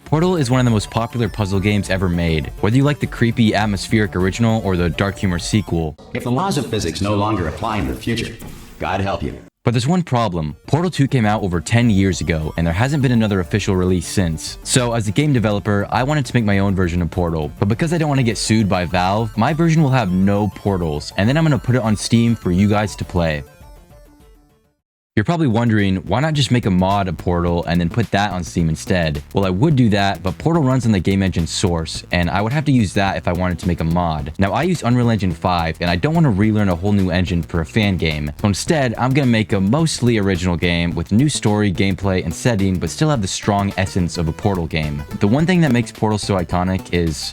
Portal is one of the most popular puzzle games ever made, whether you like the creepy, atmospheric original or the dark humor sequel. If the laws of physics no longer apply in the future, God help you. But there's one problem. Portal 2 came out over 10 years ago, and there hasn't been another official release since. So as a game developer, I wanted to make my own version of Portal. But because I don't want to get sued by Valve, my version will have no portals, and then I'm going to put it on Steam for you guys to play. You're probably wondering, why not just make a mod of Portal and then put that on Steam instead? Well, I would do that, but Portal runs on the game engine source, and I would have to use that if I wanted to make a mod. Now, I use Unreal Engine 5, and I don't want to relearn a whole new engine for a fan game. So instead, I'm going to make a mostly original game with new story, gameplay, and setting, but still have the strong essence of a Portal game. The one thing that makes Portal so iconic is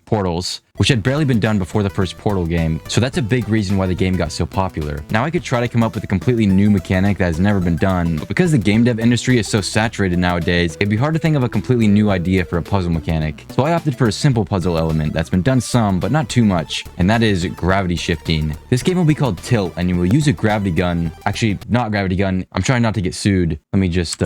portals, which had barely been done before the first Portal game, so that's a big reason why the game got so popular. Now I could try to come up with a completely new mechanic that has never been done, but because the game dev industry is so saturated nowadays, it'd be hard to think of a completely new idea for a puzzle mechanic. So I opted for a simple puzzle element that's been done some, but not too much, and that is gravity shifting. This game will be called Tilt, and you will use a gravity gun. Actually, not gravity gun. I'm trying not to get sued. Let me just,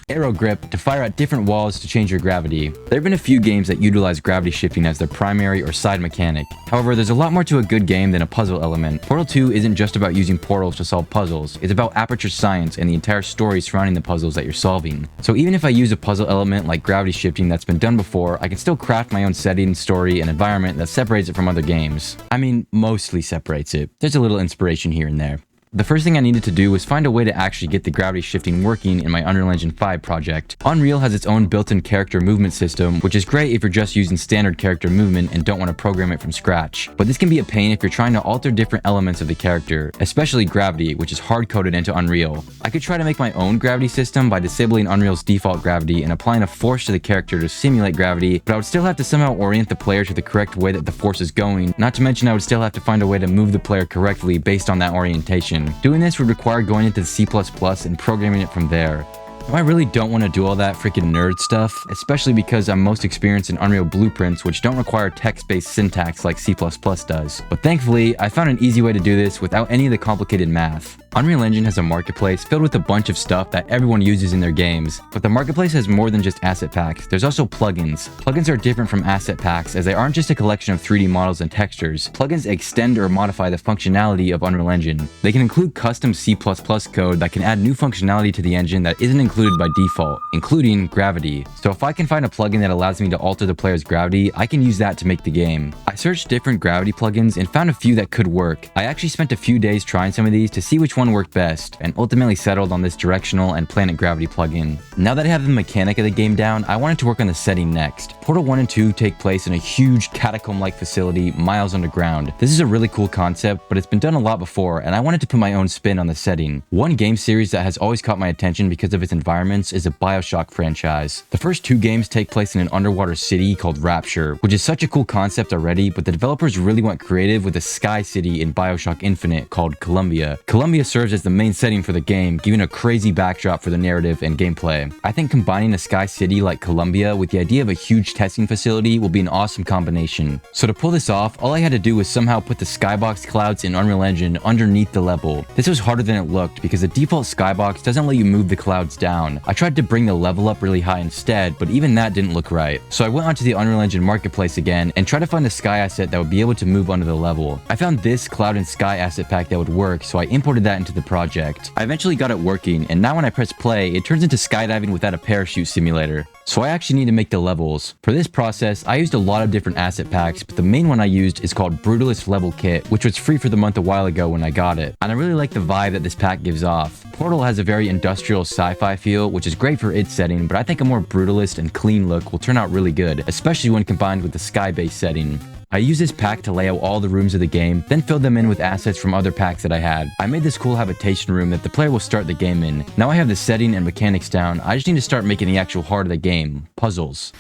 arrow grip to fire at different walls to change your gravity. There have been a few games that utilize gravity shifting as their primary or side mechanic. However, there's a lot more to a good game than a puzzle element. Portal 2 isn't just about using portals to solve puzzles. It's about aperture science and the entire story surrounding the puzzles that you're solving. So even if I use a puzzle element like gravity shifting that's been done before, I can still craft my own setting, story, and environment that separates it from other games. I mean, mostly separates it. There's a little inspiration here and there. The first thing I needed to do was find a way to actually get the gravity shifting working in my Unreal Engine 5 project. Unreal has its own built-in character movement system, which is great if you're just using standard character movement and don't want to program it from scratch. But this can be a pain if you're trying to alter different elements of the character, especially gravity, which is hard-coded into Unreal. I could try to make my own gravity system by disabling Unreal's default gravity and applying a force to the character to simulate gravity, but I would still have to somehow orient the player to the correct way that the force is going, not to mention I would still have to find a way to move the player correctly based on that orientation. Doing this would require going into the C++ and programming it from there. Now, I really don't want to do all that freaking nerd stuff, especially because I'm most experienced in Unreal blueprints, which don't require text-based syntax like C++ does. But thankfully, I found an easy way to do this without any of the complicated math. Unreal Engine has a marketplace filled with a bunch of stuff that everyone uses in their games, but the marketplace has more than just asset packs. There's also plugins. Plugins are different from asset packs as they aren't just a collection of 3D models and textures. Plugins extend or modify the functionality of Unreal Engine. They can include custom C++ code that can add new functionality to the engine that isn't included by default, including gravity. So if I can find a plugin that allows me to alter the player's gravity, I can use that to make the game. I searched different gravity plugins and found a few that could work. I actually spent a few days trying some of these to see which one worked best, and ultimately settled on this directional and planet gravity plugin. Now that I have the mechanic of the game down, I wanted to work on the setting next. Portal 1 and 2 take place in a huge catacomb-like facility miles underground. This is a really cool concept, but it's been done a lot before, and I wanted to put my own spin on the setting. One game series that has always caught my attention because of its environments is the BioShock franchise. The first two games take place in an underwater city called Rapture, which is such a cool concept already, but the developers really went creative with a sky city in BioShock Infinite called Columbia. Columbia serves as the main setting for the game, giving a crazy backdrop for the narrative and gameplay. I think combining a sky city like Columbia with the idea of a huge testing facility will be an awesome combination. So to pull this off, all I had to do was somehow put the skybox clouds in Unreal Engine underneath the level. This was harder than it looked because the default skybox doesn't let you move the clouds down. I tried to bring the level up really high instead, but even that didn't look right. So I went onto the Unreal Engine marketplace again and tried to find a sky asset that would be able to move under the level. I found this cloud and sky asset pack that would work, so I imported that into the project. I eventually got it working, and now when I press play, it turns into skydiving without a parachute simulator. So I actually need to make the levels. For this process, I used a lot of different asset packs, but the main one I used is called Brutalist Level Kit, which was free for the month a while ago when I got it. And I really like the vibe that this pack gives off. Portal has a very industrial sci-fi feel, which is great for its setting, but I think a more brutalist and clean look will turn out really good, especially when combined with the sky-based setting. I used this pack to lay out all the rooms of the game, then filled them in with assets from other packs that I had. I made this cool habitation room that the player will start the game in. Now I have the setting and mechanics down, I just need to start making the actual heart of the game, puzzles.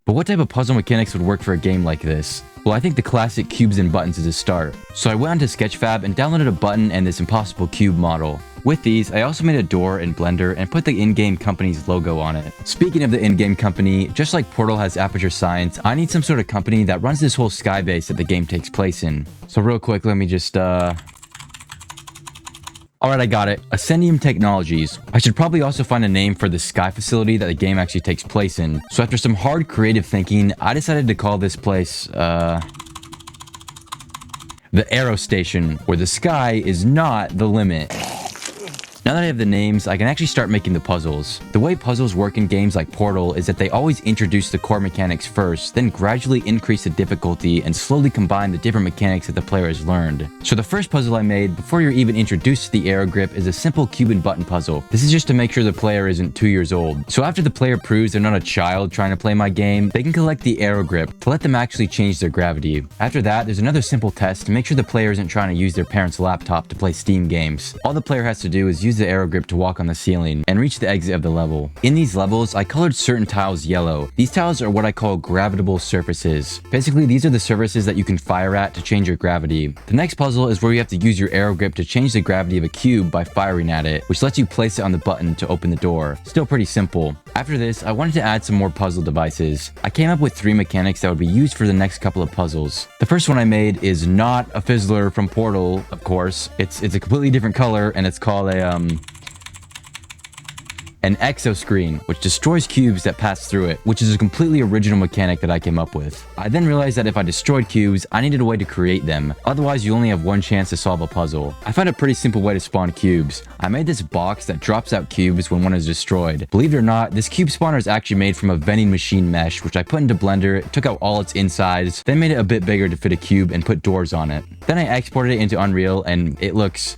But what type of puzzle mechanics would work for a game like this? Well, I think the classic cubes and buttons is a start. So I went onto Sketchfab and downloaded a button and this impossible cube model. With these, I also made a door in Blender and put the in-game company's logo on it. Speaking of the in-game company, just like Portal has Aperture Science, I need some sort of company that runs this whole sky base that the game takes place in. So real quick, let me just Alright, I got it. Ascendium Technologies. I should probably also find a name for the sky facility that the game actually takes place in. So after some hard creative thinking, I decided to call this place, the Aero Station, where the sky is not the limit. Now that I have the names, I can actually start making the puzzles. The way puzzles work in games like Portal is that they always introduce the core mechanics first, then gradually increase the difficulty and slowly combine the different mechanics that the player has learned. So the first puzzle I made before you're even introduced to the aero grip is a simple cube and button puzzle. This is just to make sure the player isn't 2 years old. So after the player proves they're not a child trying to play my game, they can collect the aero grip to let them actually change their gravity. After that, there's another simple test to make sure the player isn't trying to use their parents' laptop to play Steam games. All the player has to do is use the aero grip to walk on the ceiling and reach the exit of the level. In these levels, I colored certain tiles yellow. These tiles are what I call gravitable surfaces. Basically, these are the surfaces that you can fire at to change your gravity. The next puzzle is where you have to use your aero grip to change the gravity of a cube by firing at it, which lets you place it on the button to open the door. Still pretty simple. After this, I wanted to add some more puzzle devices. I came up with 3 mechanics that would be used for the next couple of puzzles. The first one I made is not a fizzler from Portal, of course. It's a completely different color, and it's called an exoscreen, which destroys cubes that pass through it, which is a completely original mechanic that I came up with. I then realized that if I destroyed cubes, I needed a way to create them. Otherwise, you only have one chance to solve a puzzle. I found a pretty simple way to spawn cubes. I made this box that drops out cubes when one is destroyed. Believe it or not, this cube spawner is actually made from a vending machine mesh, which I put into Blender, took out all its insides, then made it a bit bigger to fit a cube and put doors on it. Then I exported it into Unreal, and it looks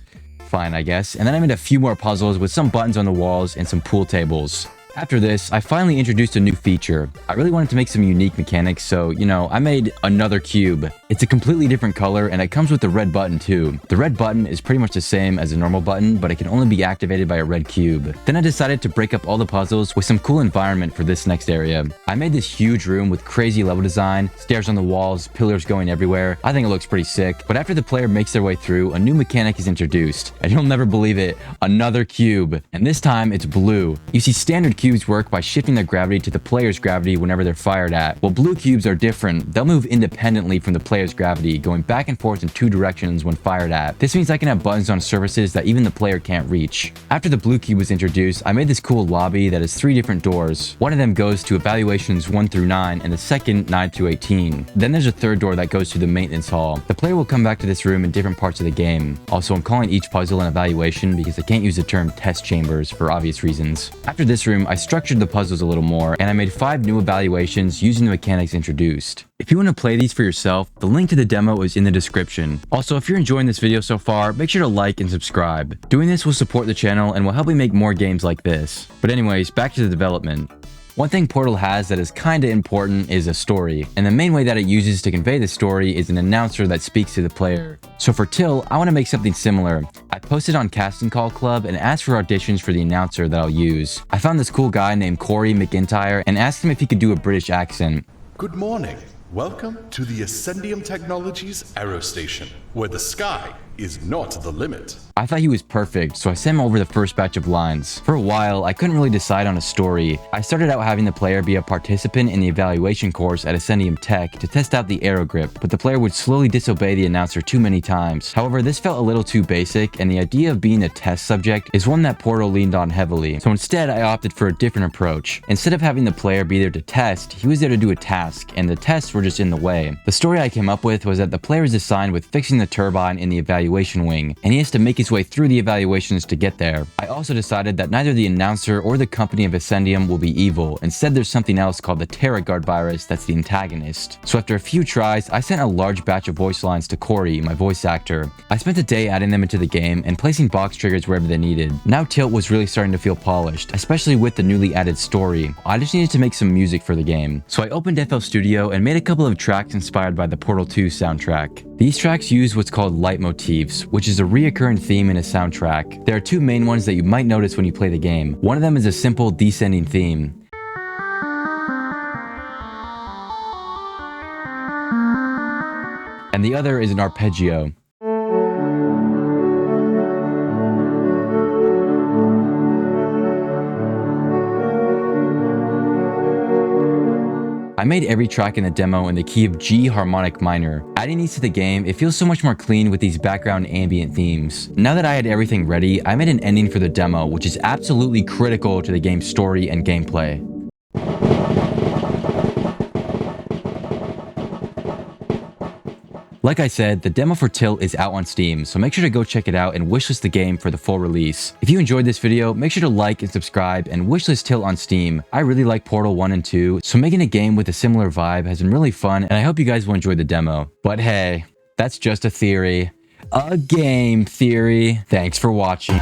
fine, I guess. And then I made a few more puzzles with some buttons on the walls and some pool tables. After this, I finally introduced a new feature. I really wanted to make some unique mechanics, so, I made another cube. It's a completely different color, and it comes with the red button too. The red button is pretty much the same as a normal button, but it can only be activated by a red cube. Then I decided to break up all the puzzles with some cool environment for this next area. I made this huge room with crazy level design, stairs on the walls, pillars going everywhere. I think it looks pretty sick. But after the player makes their way through, a new mechanic is introduced. And you'll never believe it, another cube. And this time, it's blue. You see, standard cubes work by shifting their gravity to the player's gravity whenever they're fired at. Well, blue cubes are different. They'll move independently from the player's gravity, going back and forth in 2 directions when fired at. This means I can have buttons on surfaces that even the player can't reach. After the blue cube was introduced, I made this cool lobby that has 3 different doors. One of them goes to evaluations 1 through 9, and the second 9 through 18. Then there's a third door that goes to the maintenance hall. The player will come back to this room in different parts of the game. Also, I'm calling each puzzle an evaluation because I can't use the term test chambers for obvious reasons. After this room, I structured the puzzles a little more, and I made 5 new evaluations using the mechanics introduced. If you want to play these for yourself, the link to the demo is in the description. Also, if you're enjoying this video so far, make sure to like and subscribe. Doing this will support the channel and will help me make more games like this. But anyways, back to the development. One thing Portal has that is kinda important is a story, and the main way that it uses to convey the story is an announcer that speaks to the player. So for Till, I want to make something similar. I posted on Casting Call Club and asked for auditions for the announcer that I'll use. I found this cool guy named Corey McIntyre and asked him if he could do a British accent. Good morning. Welcome to the Ascendium Technologies Aero Station, where the sky is not the limit. I thought he was perfect, so I sent him over the first batch of lines. For a while, I couldn't really decide on a story. I started out having the player be a participant in the evaluation course at Ascendium Tech to test out the aero grip, but the player would slowly disobey the announcer too many times. However, this felt a little too basic, and the idea of being a test subject is one that Portal leaned on heavily. So instead, I opted for a different approach. Instead of having the player be there to test, he was there to do a task, and the tests were just in the way. The story I came up with was that the player is assigned with fixing the turbine in the evaluation wing, and he has to make his way through the evaluations to get there. I also decided that neither the announcer or the company of Ascendium will be evil. Instead, there's something else called the TerraGuard virus that's the antagonist. So after a few tries, I sent a large batch of voice lines to Corey, my voice actor. I spent a day adding them into the game and placing box triggers wherever they needed. Now Tilt was really starting to feel polished, especially with the newly added story. I just needed to make some music for the game. So I opened FL Studio and made a couple of tracks inspired by the Portal 2 soundtrack. These tracks use what's called leitmotifs, which is a reoccurring theme in a soundtrack. There are 2 main ones that you might notice when you play the game. One of them is a simple descending theme. And the other is an arpeggio. I I made every track in the demo in the key of G harmonic minor. Adding these to the game, it feels so much more clean with these background ambient themes. Now that I had everything ready, I made an ending for the demo, which is absolutely critical to the game's story and gameplay. Like I said, the demo for Tilt is out on Steam, so make sure to go check it out and wishlist the game for the full release. If you enjoyed this video, make sure to like and subscribe and wishlist Tilt on Steam. I really like Portal 1 and 2, so making a game with a similar vibe has been really fun, and I hope you guys will enjoy the demo. But hey, that's just a theory. A game theory. Thanks for watching.